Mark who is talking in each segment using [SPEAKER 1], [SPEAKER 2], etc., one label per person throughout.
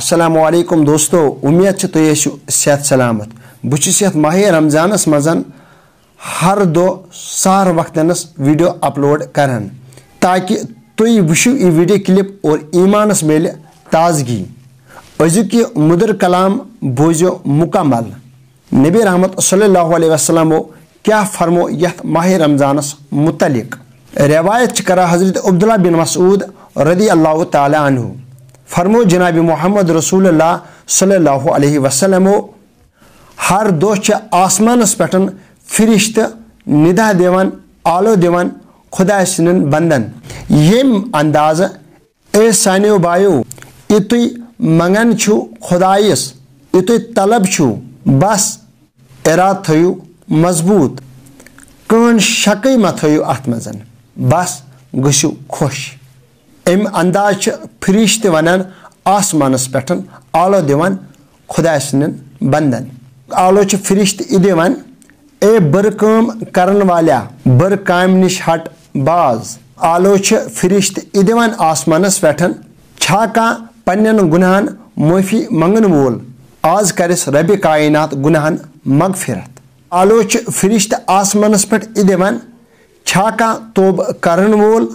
[SPEAKER 1] अस्सलामु अलैकुम दोस्तों, उम्मीद है तुम सेहत सलामत। बहुत ये माह रमजानस मजन हर दो सहर वक्तनस वीडियो अपलोड करान ताकि तुम वुशु ये वीडियो क्लिप और ईमानस मिले ताजगी। अजुक ये मुदर कलाम बोझो मुकम्मल। नबी रहमत सल्लल्लाहु अलैहि वसल्लम क्या फरमो यथ माह रमजानस मुतलिक। रवायत करा हजरत अब्दुल्लाह बिन मसूद रदी अल्लाह ताला अन्हु फरमो जनाब मोहम्मद रसूलुल्लाह सल्लल्लाहु अलैहि वसल्लम हर दोह आसमानस पे फिरिश्त निदा दिवान आलो दिवान खुदा सन बंदन यम अंदाज ए सानियो बायो ये तुई मंगन छु खुदाइस ये तुई तलब छु बस इराद थयु मजबूत कौन शक मत थयु अत मजन बस गसु खुश। अम अंदाज फरिश्त वनान आसमानस पे आलो दिवान खुदा सन बंदन। आलो फरिश्त दिवान ए बर काम करन वाल्या बर काम निश हट बाज। आलो फरिश्त दिवान आसमानस पे छा पन्न गुनाहन माफी मंगन वोल आज करस रब कायनात गुनाहन मगफिरत। आलो फरिश्त आसमानस पे दिवान छा तोब करन वोल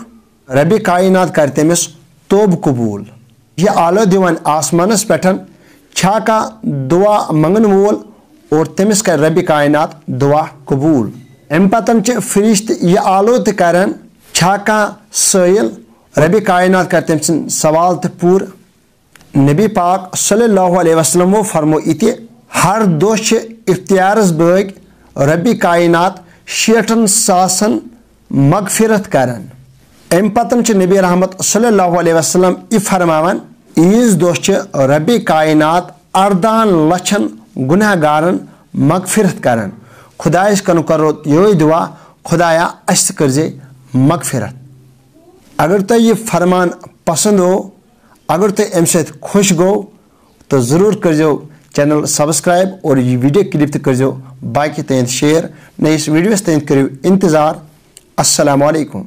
[SPEAKER 1] रब कायनात कर तमिस तोब कबूल। यह आलो दिवान आसमानस पे छा दुआ मंगन वोल और तमिस कर रब कायनात दुआ कबूल। अम पतन फरिश्त यह आलो तरान छा साइल रब कायनात कर तम सन सवाल तो पूर। नबी पाक सल्लल्लाहु अलैहि वसल्लम फरमो इति हर दोह इफ्तियारस बग रब कायनात 60,000 मगफिरत करान। अम पतन नबी रहमत सल्लल्लाहु अलैहि वसल्लम यह फरमावन ईज दोह रब कायनात 18 लक्षन गुनाहगारन मगफिरत करान। खुदाइस कन करो यो दुआ खुदाया अस करजे मगफिरत। अगर तो ये फरमान पसंद हो, अगर तो अम सत खुश गो तो ज़रूर करजो चैनल सब्सक्राइब और ये वीडियो क्लिप तो करजो बाकी तैन शेयर। नई इस वीडियो तैन करो इंतज़ार। अस्सलामु अलैकुम।